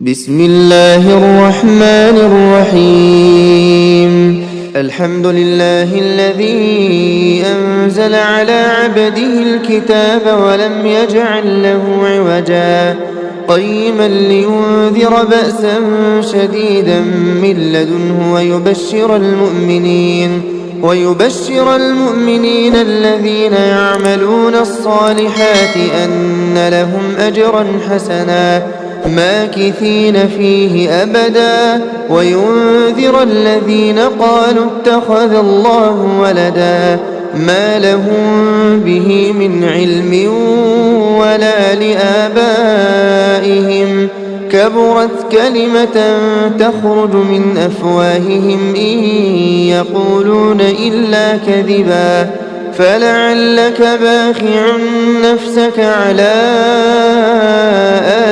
بسم الله الرحمن الرحيم. الحمد لله الذي أنزل على عبده الكتاب ولم يجعل له عوجا قيما لينذر بأسا شديدا من لدنه ويبشر المؤمنين الذين يعملون الصالحات أن لهم أجرا حسنا ماكثين فيه أبدا وينذر الذين قالوا اتخذ الله ولدا ما لهم به من علم ولا لآبائهم كبرت كلمة تخرج من أفواههم إن يقولون إلا كذبا فلعلك باخع نفسك على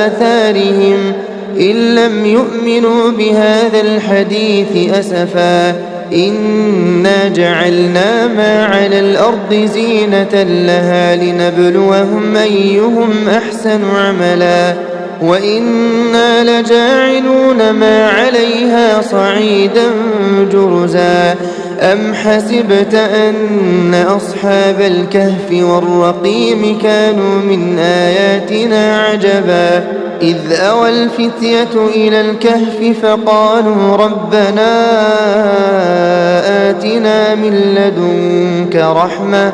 آثارهم إن لم يؤمنوا بهذا الحديث أسفا إنا جعلنا ما على الأرض زينة لها لنبلوهم أيهم أحسن عملا وإنا لجاعلون ما عليها صعيدا جرزا أم حسبت أن أصحاب الكهف والرقيم كانوا من آياتنا عجبا إذ أوى الفتية إلى الكهف فقالوا ربنا آتنا من لدنك رحمة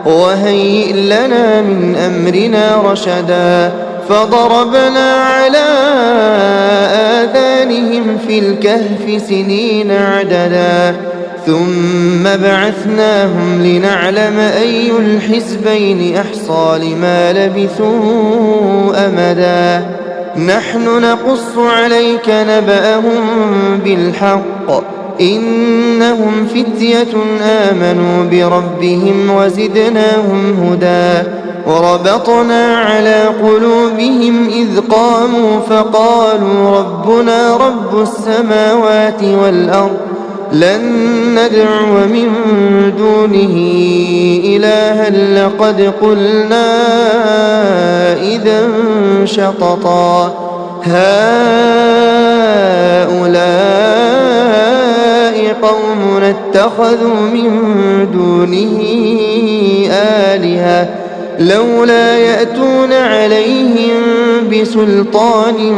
وهيئ لنا من أمرنا رشدا فضربنا على آذانهم في الكهف سنين عددا ثم بعثناهم لنعلم أي الحزبين أحصى لما لبثوا أمدا نحن نقص عليك نبأهم بالحق إنهم فتية آمنوا بربهم وزدناهم هدى وربطنا على قلوبهم إذ قاموا فقالوا ربنا رب السماوات والأرض لن ندعو من دونه إلها لقد قلنا إذا شططا هؤلاء قوم اتخذوا من دونه آلهة لولا يأتون عليهم بسلطان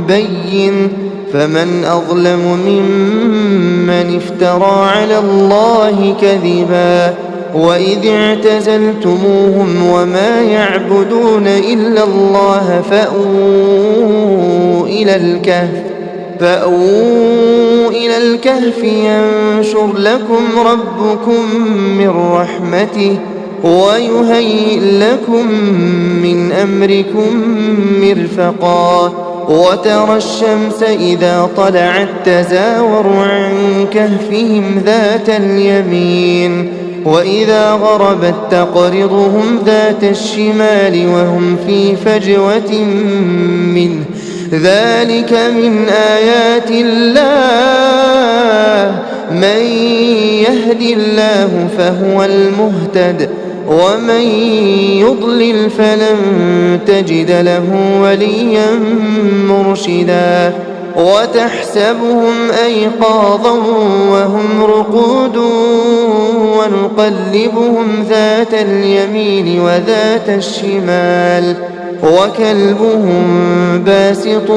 بين فمن أظلم ممن افترى على الله كذبا وإذ اعتزلتموهم وما يعبدون إلا الله فأووا إلى الكهف ينشر لكم ربكم من رحمته ويهيئ لكم من أمركم مرفقا وترى الشمس إذا طلعت تزاور عن كهفهم ذات اليمين وإذا غربت تقرضهم ذات الشمال وهم في فجوة منه ذلك من آيات الله من يهد الله فهو المهتد ومن يضلل فلن تجد له وليا مرشدا وتحسبهم أيقاظا وهم رقود ونقلبهم ذات اليمين وذات الشمال وكلبهم باسط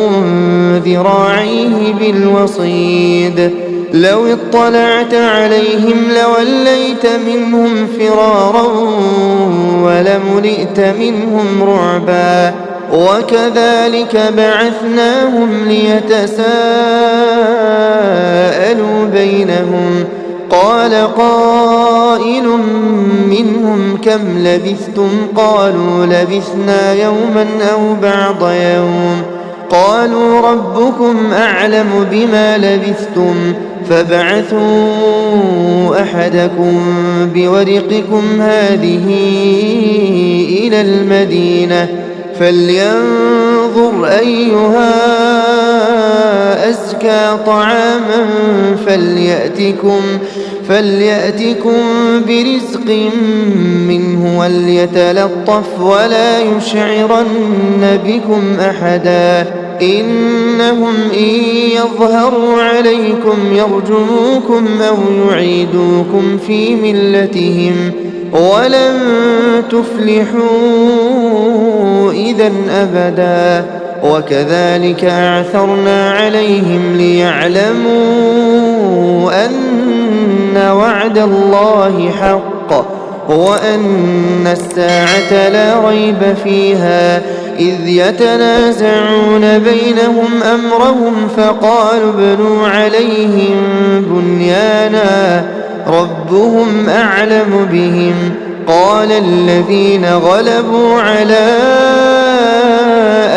ذراعيه بالوصيد لو اطلعت عليهم لوليت منهم فرارا ولملئت منهم رعبا وكذلك بعثناهم ليتساءلوا بينهم قال قائل منهم كم لبثتم قالوا لبثنا يوما أو بعض يوم قالوا ربكم أعلم بما لبثتم فابعثوا أحدكم بورقكم هذه إلى المدينة فلينظر أيها أزكى طعاما فليأتكم برزق منه وليتلطف ولا يشعرن بكم أحدا إنهم إن يظهروا عليكم يرجموكم أو يعيدوكم في ملتهم ولن تفلحوا إذا أبدا وكذلك أعثرنا عليهم ليعلموا أن وعد الله حق وأن الساعة لا ريب فيها إذ يتنازعون بينهم أمرهم فقالوا ابنوا عليهم بنيانا ربهم أعلم بهم قال الذين غلبوا على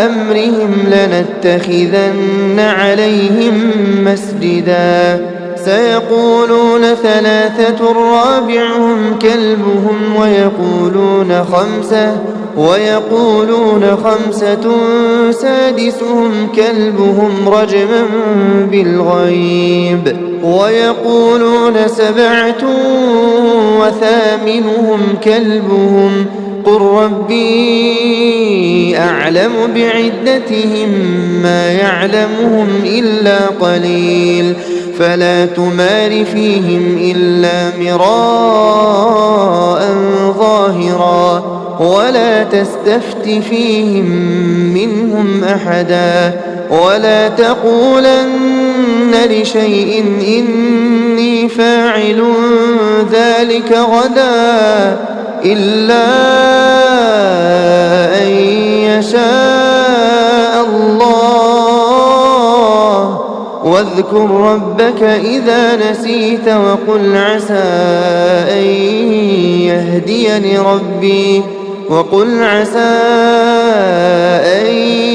أمرهم لنتخذن عليهم مسجدا سيقولون ثلاثة رابعهم كلبهم ويقولون خمسة سادسهم كلبهم رجما بالغيب ويقولون سبعة وثامنهم كلبهم قل ربي أعلم بعدتهم ما يعلمهم إلا قليل فلا تمار فيهم إلا مراء ظاهرا ولا تستفت فيهم منهم أحدا ولا تقولن لشيء إني فاعل ذلك غدا إلا أن يشاء الله واذكر ربك إذا نسيت وقل عسى أن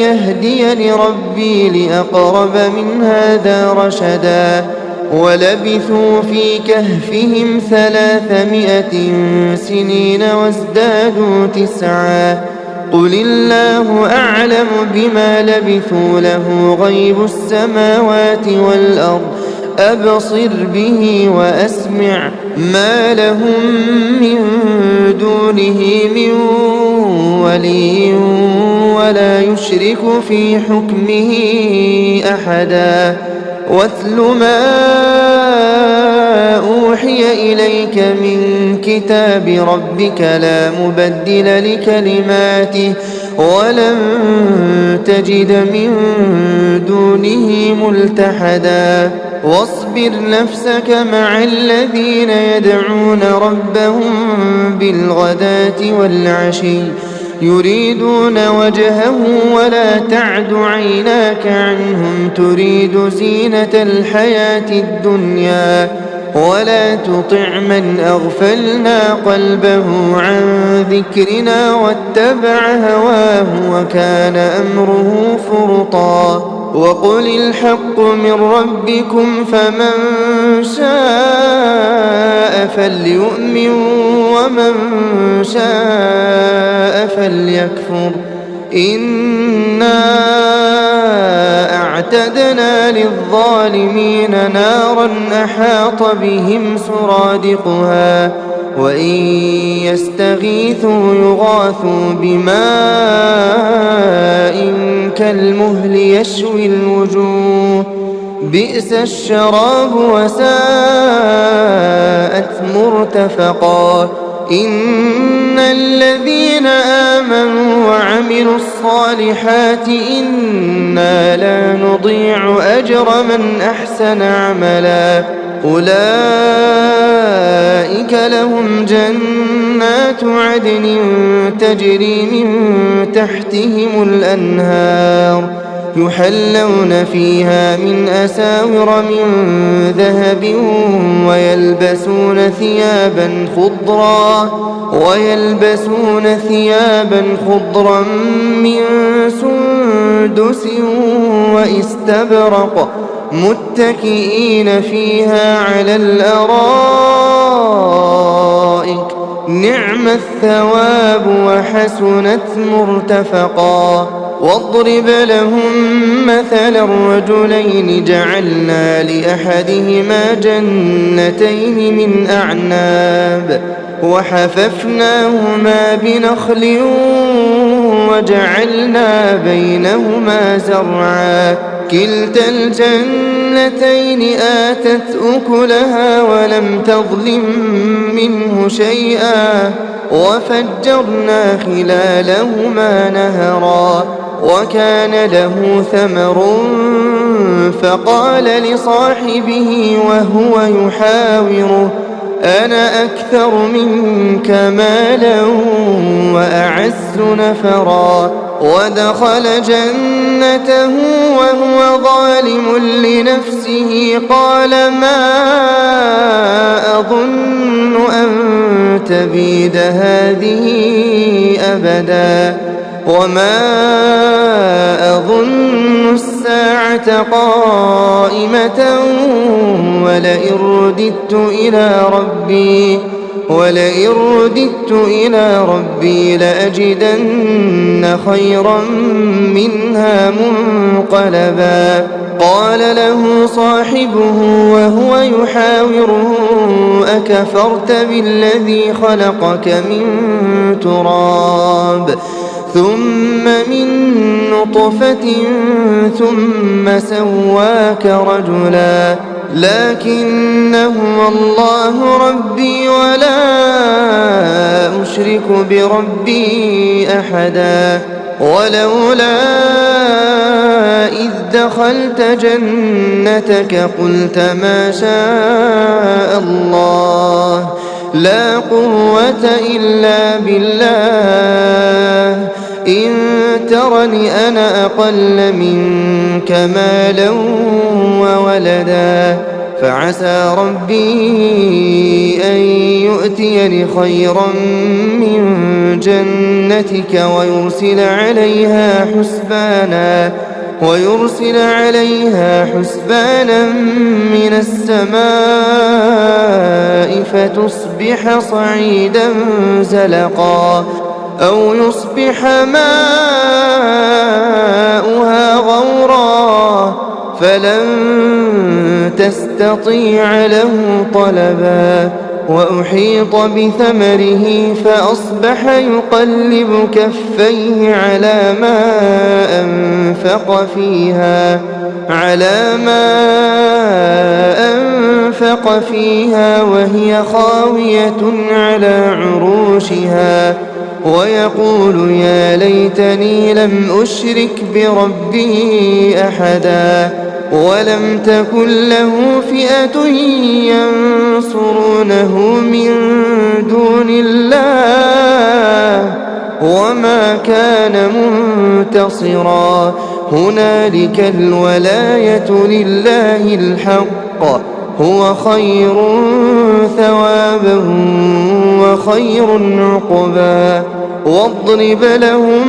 يهديني ربي لأقرب من هذا رشدا ولبثوا في كهفهم 300 سنين وازدادوا 9 قل الله أعلم بما لبثوا له غيب السماوات والأرض أبصر به وأسمع ما لهم من دونه من ولي ولا يشرك في حكمه أحدا واتل ما أوحي إليك من كتاب ربك لا مبدل لكلماته ولن تجد من دونه ملتحدا واصبر نفسك مع الذين يدعون ربهم بالغداة والعشي يريدون وجهه ولا تعد عيناك عنهم تريد زينة الحياة الدنيا ولا تطع من أغفلنا قلبه عن ذكرنا واتبع هواه وكان أمره فرطا وقل الحق من ربكم فمن شاء فليؤمن ومن شاء فليكفر إنا أعتدنا للظالمين نارا أحاط بهم سرادقها وإن يستغيثوا يغاثوا بماء كالمهل يشوي الوجوه بئس الشراب وساءت مرتفقا إن الذين آمنوا وعملوا الصالحات إنا لا نضيع أجر من أحسن عملا أولئك لهم جنات عدن تجري من تحتهم الأنهار يحلون فيها من أساور من ذهب ويلبسون ثيابا خضرا من سندس واستبرق متكئين فيها على الأرائك نعم الثواب وحسنت مرتفقا واضرب لهم مثل الرجلين جعلنا لأحدهما جنتين من أعناب وحففناهما بنخل وجعلنا بينهما زرعا كلتا الجنتين آتت أكلها ولم تظلم منه شيئا وفجرنا خلالهما نهرا وكان له ثمر فقال لصاحبه وهو يحاوره أنا أكثر منك مالا وأعز نفرا ودخل جنته وهو ظالم لنفسه قال ما أظن أن تبيد هذه أبدا وما أظن الساعة قائمة ولئن رددت إلى ربي لأجدن خيرا منها منقلبا قال له صاحبه وهو يحاوره أكفرت بالذي خلقك من تراب ثم من نطفة ثم سواك رجلا لكن هو الله ربي ولا أشرك بربي أحدا ولولا إذ دخلت جنتك قلت ما شاء الله لا قوة إلا بالله إن ترني أنا أقل منك مالا وولدا فعسى ربي أن يؤتيني خيرا من جنتك ويرسل عليها حسبانا من السماء فتصبح صعيدا زلقا أو يصبح ماؤها غورا فلن تستطيع له طلبا وأحيط بثمره فأصبح يقلب كفيه على ما أنفق فيها وهي خاوية على عروشها ويقول يا ليتني لم أشرك بربي أحدا ولم تكن له فئة ينصرونه من دون الله وما كان منتصرا هنالك الولاية لله الحق هو خير ثوابا وخير عقبا واضرب لهم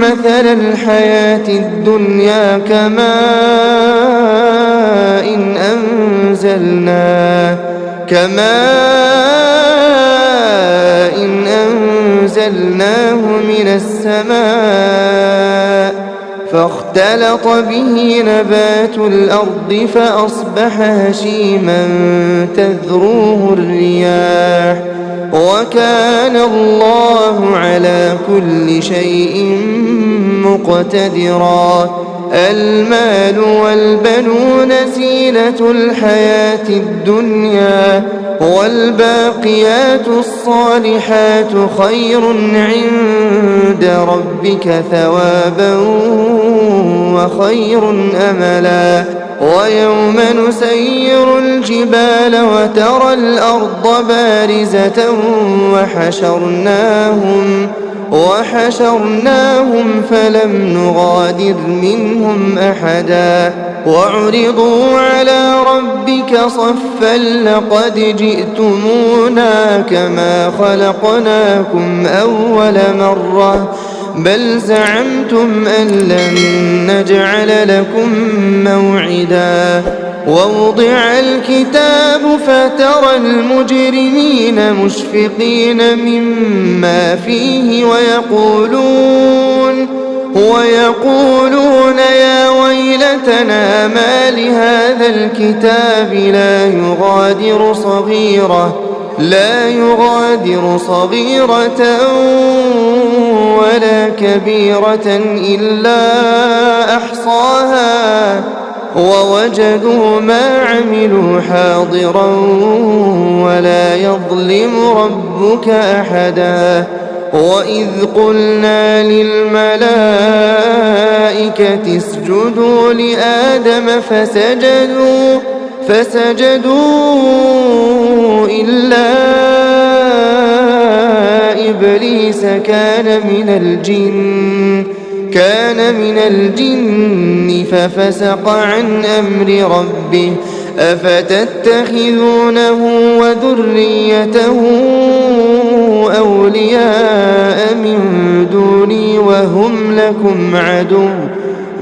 مثل الحياة الدنيا كماء إن أنزلناه من السماء فاختلط به نبات الأرض فأصبح هشيما تذروه الرياح وكان الله على كل شيء مقتدرا المال والبنون زينة الحياة الدنيا والباقيات الصالحات خير عند ربك ثوابا وخير أملا ويوم نسير الجبال وترى الأرض بارزة وحشرناهم فلم نغادر منهم أحدا وعرضوا على ربك صفا لقد جئتمونا كما خلقناكم أول مرة بل زعمتم أن لن نجعل لكم موعدا ووضع الكتاب فترى المجرمين مشفقين مما فيه ويقولون يا ويلتنا ما لهذا الكتاب لا يغادر صغيرة ولا كبيرة إلا أحصاها ووجدوا ما عملوا حاضرا ولا يظلم ربك أحدا وإذ قلنا للملائكة اسجدوا لآدم فسجدوا إلا إبليس كان من الجن ففسق عن أمر ربه أفتتخذونه وذريته أولياء من دوني وهم لكم عدو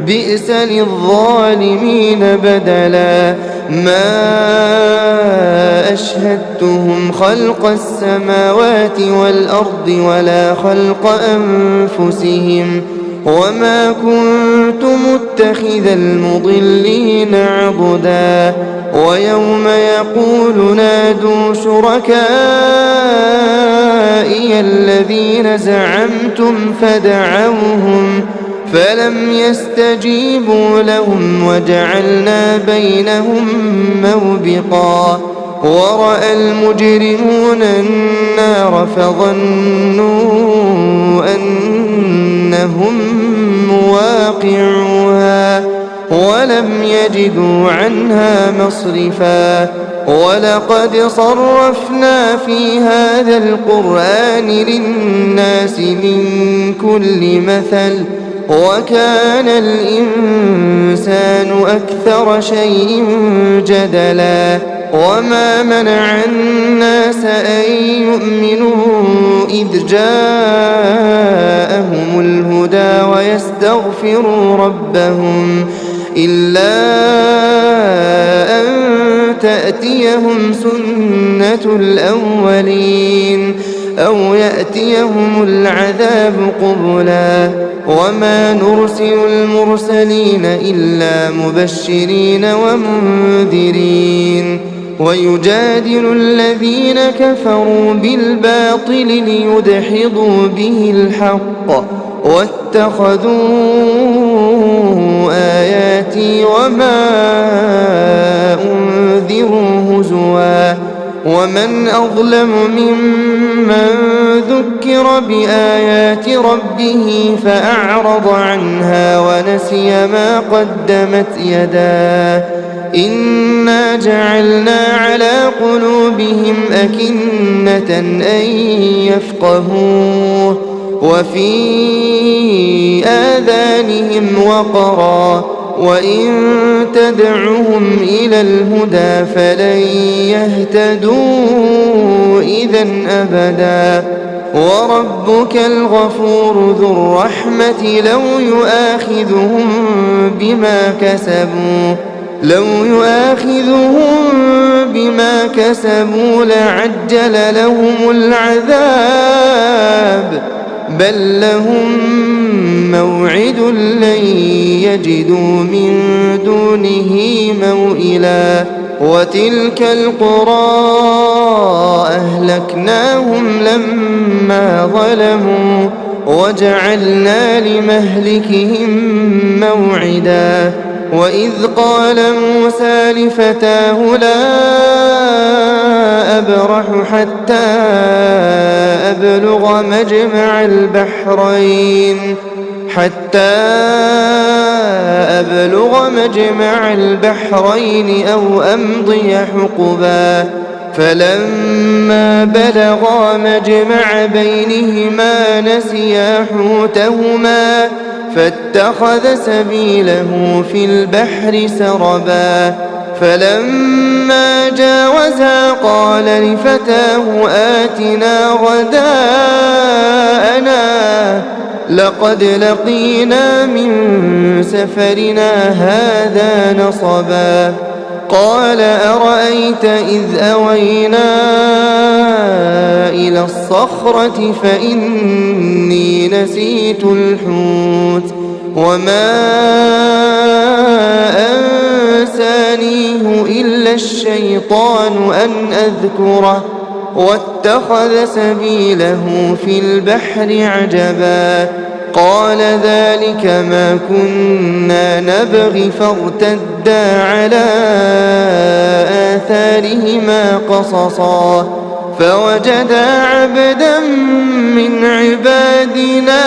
بئس للظالمين بدلا ما أشهدتهم خلق السماوات والأرض ولا خلق أنفسهم وما كنت متخذ المضلين عضدا ويوم يقول نادوا شركائي الذين زعمتم فدعوهم فلم يستجيبوا لهم وجعلنا بينهم موبقا ورأى المجرمون النار فظنوا أنهم مواقعوها ولم يجدوا عنها مصرفا ولقد صرفنا في هذا القرآن للناس من كل مثل وكان الإنسان أكثر شيء جدلا وما منع الناس أن يؤمنوا إذ جاءهم الهدى ويستغفروا ربهم إلا أن تأتيهم سنة الأولين أو يأتيهم العذاب قبلا وما نرسل المرسلين إلا مبشرين ومنذرين ويجادل الذين كفروا بالباطل ليدحضوا به الحق واتخذوا آياتي وما أنذروا هزوا ومن أظلم ممن ذكر بآيات ربه فأعرض عنها ونسي ما قدمت يداه إنا جعلنا على قلوبهم أكنة أن يفقهوه وفي آذانهم وقرا وإن تدعهم إلى الهدى فلن يهتدوا إذا أبدا وربك الغفور ذو الرحمة لو يؤاخذهم بما كسبوا لعجل لهم العذاب بل لهم موعد لن يجدوا من دونه موئلا وتلك القرى أهلكناهم لما ظلموا وجعلنا لمهلكهم موعدا وإذ قال موسى لفتاه لا أبرح حتى أبلغ مجمع البحرين أو أمضي حقبا فلما بلغا مجمع بينهما نسيا حوتهما فاتخذ سبيله في البحر سربا فلما جاوزا قال لفتاه آتنا غداءنا لقد لقينا من سفرنا هذا نصبا قال أرأيت إذ أوينا إلى الصخرة فإني نسيت الحوت وما أنسانيه إلا الشيطان أن أذكره واتخذ سبيله في البحر عجبا قال ذلك ما كنا نبغي فارتدا على آثارهما قصصا فوجدا عبدا من عبادنا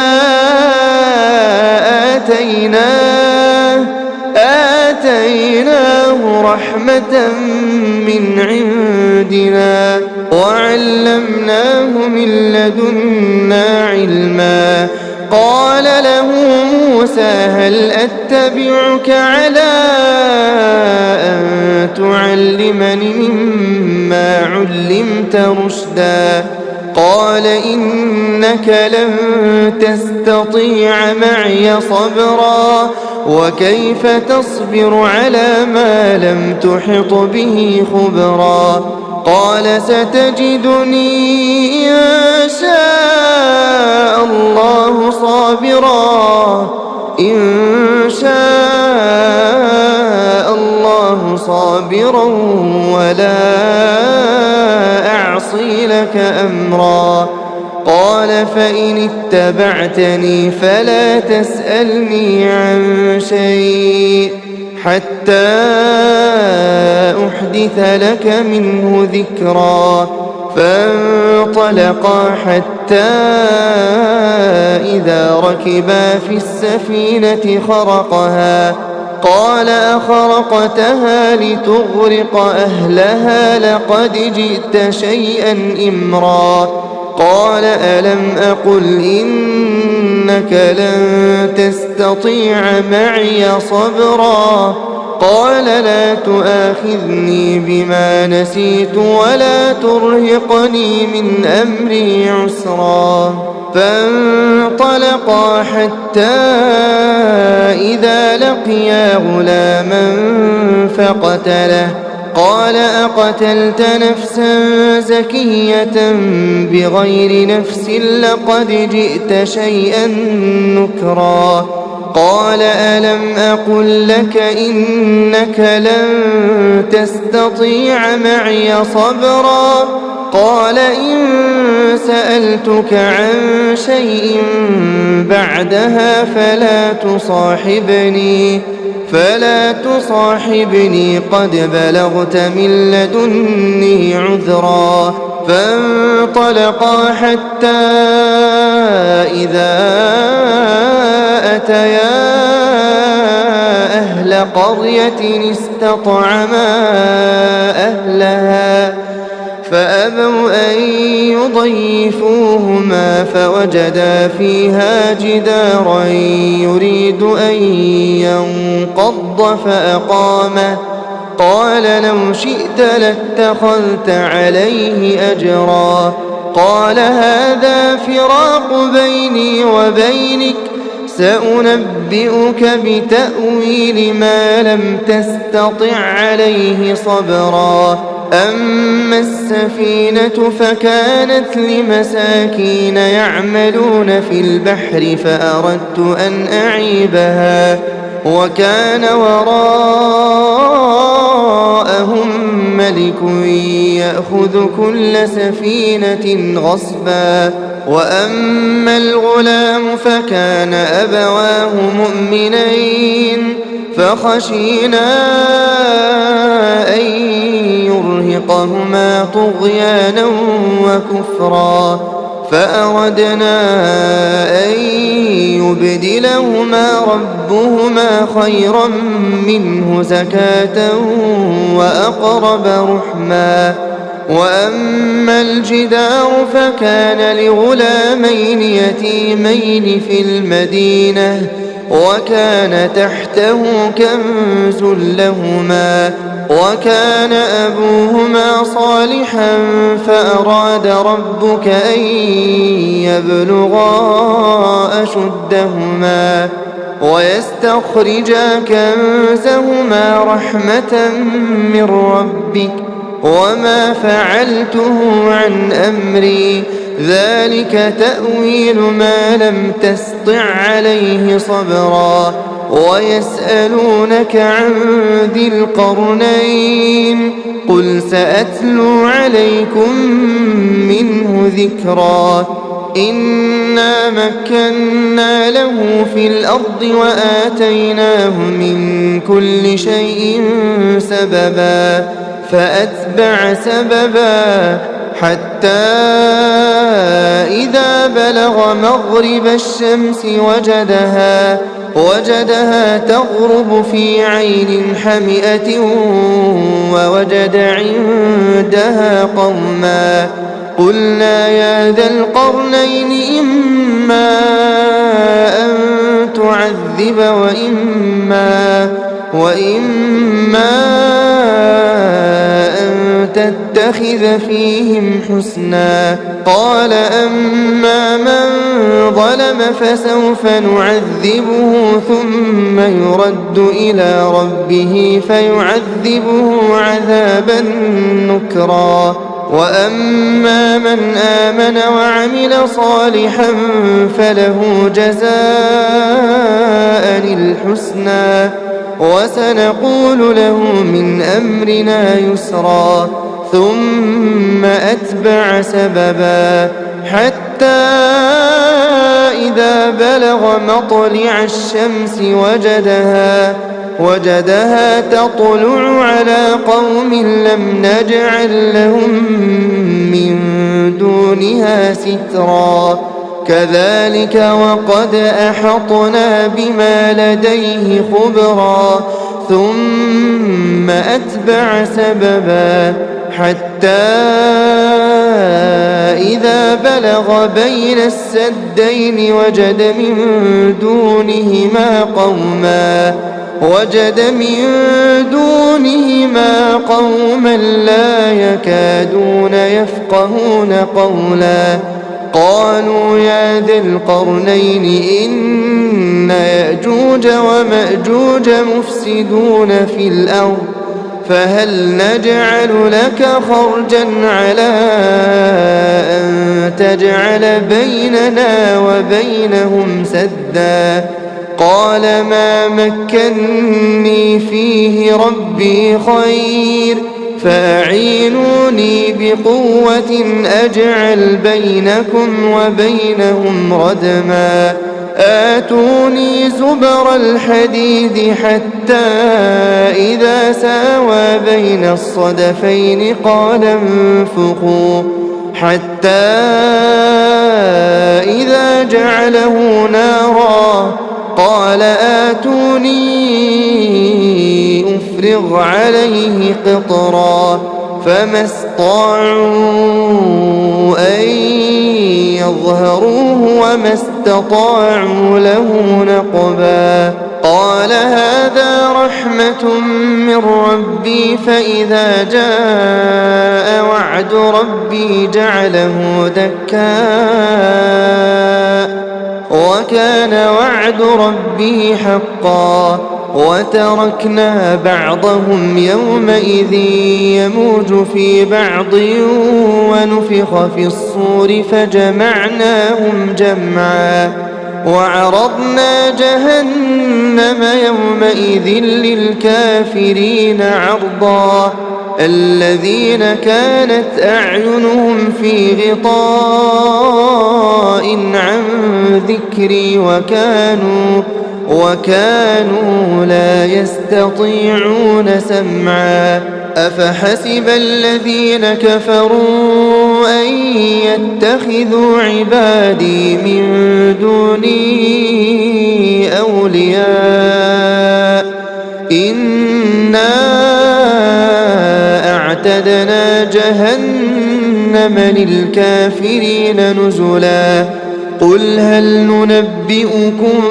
آتيناه رحمة من عندنا وعلمناه من لدنا علما قال له موسى هل أتبعك على أن تعلمني مما علمت رشدا قال إنك لن تستطيع معي صبرا وكيف تصبر على ما لم تحط به خبرا قال ستجدني إن شاء الله صابرا ولا أعصي لك أمرا قال فإن اتبعتني فلا تسألني عن شيء حتى أحدث لك منه ذكرا فانطلقا حتى إذا ركبا في السفينة خرقها قال أخرقتها لتغرق أهلها لقد جئت شيئا إمرا قال ألم أقل إنك لن تستطيع معي صبرا قال لا تؤاخذني بما نسيت ولا ترهقني من أمري عسرا فانطلقا حتى إذا لقيا غلاما فقتله قال أقتلت نفسا زكية بغير نفس لقد جئت شيئا نكرا قال ألم أقل لك إنك لن تستطيع معي صبرا قال إن سألتك عن شيء بعدها فلا تصاحبني قد بلغت من لدني عذرا فانطلقا حتى إذا أتيا أهل قرية استطعما أهلها فأبوا أن يضيفوهما فوجدا فيها جدارا يريد أن ينقض فأقامه قال لو شئت لاتخذت عليه أجرا قال هذا فراق بيني وبينك سأنبئك بتأويل ما لم تستطع عليه صبرا أما السفينة فكانت لمساكين يعملون في البحر فأردت أن أعيبها وكان وراءهم ملك يأخذ كل سفينة غصبا وأما الغلام فكان أبواه مؤمنين فخشينا أن يرهقهما طغيانا وكفرا فأردنا أن يبدلهما ربهما خيرا منه زكاة وأقرب رحما وأما الجدار فكان لغلامين يتيمين في المدينة وكان تحته كنز لهما وكان أبوهما صالحا فأراد ربك أن يبلغا أشدهما ويستخرجا كنزهما رحمة من ربك وما فعلته عن أمري ذلك تأويل ما لم تسطع عليه صبرا ويسألونك عن ذي القرنين قل سأتلو عليكم منه ذكرا إنا مكنا له في الأرض وآتيناه من كل شيء سببا فأتبع سببا حتى إذا بلغ مغرب الشمس وجدها تغرب في عين حمئة ووجد عندها قوما قلنا يا ذا القرنين إما أن تعذب وإما أن تتخذ فيهم حسنا قال أما من ظلم فسوف نعذبه ثم يرد إلى ربه فيعذبه عذابا نكرا وأما من آمن وعمل صالحا فله جزاء الحسنى وسنقول له من أمرنا يسرا ثم أتبع سببا حتى إذا بلغ مطلع الشمس وجدها تطلع على قوم لم نجعل لهم من دونها سترا كذلك وقد أحطنا بما لديه خبرا ثم أتبع سببا حتى إذا بلغ بين السدين وجد من دونهما قوما لا يكادون يفقهون قولا قالوا يا ذا القرنين إن يأجوج ومأجوج مفسدون في الأرض فهل نجعل لك خرجا على أن تجعل بيننا وبينهم سدا قال ما مكني فيه ربي خير فأعينوني بقوة أجعل بينكم وبينهم ردما آتوني زبر الحديد حتى إذا ساوى بين الصدفين قال انفخوا حتى إذا جعله نارا قال آتوني أفرغ عليه قطرا فما استطاعوا أن يظهروه وما استطاعوا له نقبا قال هذا رحمة من ربي فإذا جاء وعد ربي جعله دكاء وكان وعد ربه حقا وتركنا بعضهم يومئذ يموج في بعض ونفخ في الصور فجمعناهم جمعا وعرضنا جهنم يومئذ للكافرين عرضا الذين كانت أعينهم في غطاء عن ذكري وكانوا لا يستطيعون سمعا أفحسب الذين كفروا أن يتخذوا عبادي من دوني أولياء إنا أعتدنا جهنم للكافرين نزلا قل هل ننبئكم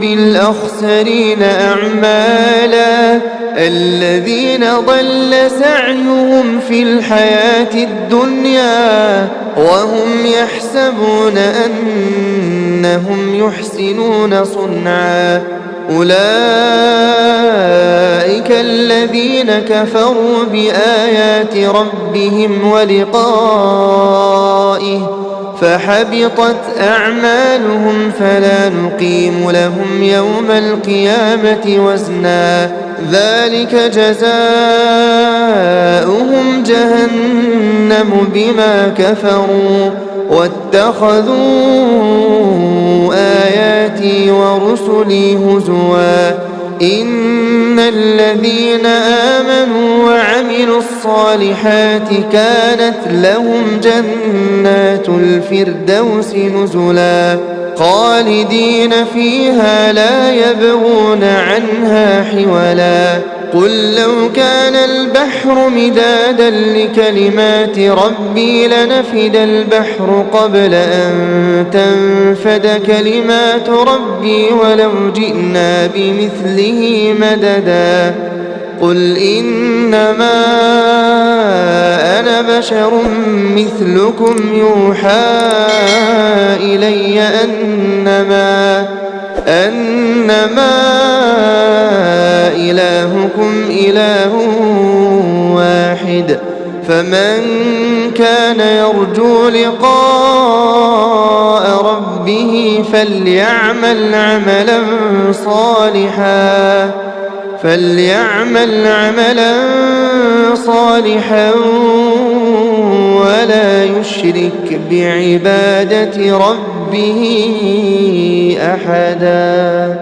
بالأخسرين أعمالا الذين ضل سعيهم في الحياة الدنيا وهم يحسبون أنهم يحسنون صنعا أولئك الذين كفروا بآيات ربهم ولقائه فحبطت أعمالهم فلا نقيم لهم يوم القيامة وزنا ذلك جزاؤهم جهنم بما كفروا واتخذوا آياتي ورسلي هزوا إن الذين آمنوا وعملوا الصالحات كانت لهم جنات الفردوس نزلا خالدين فيها لا يبغون عنها حولا قل لو كان البحر مدادا لكلمات ربي لنفد البحر قبل أن تنفد كلمات ربي ولو جئنا بمثله مددا قل إنما أنا بشر مثلكم يوحى إلي أنما إلهكم إله واحد فمن كان يرجو لقاء ربه فليعمل عملا صالحا ولا يشرك بعبادة ربه أحدا.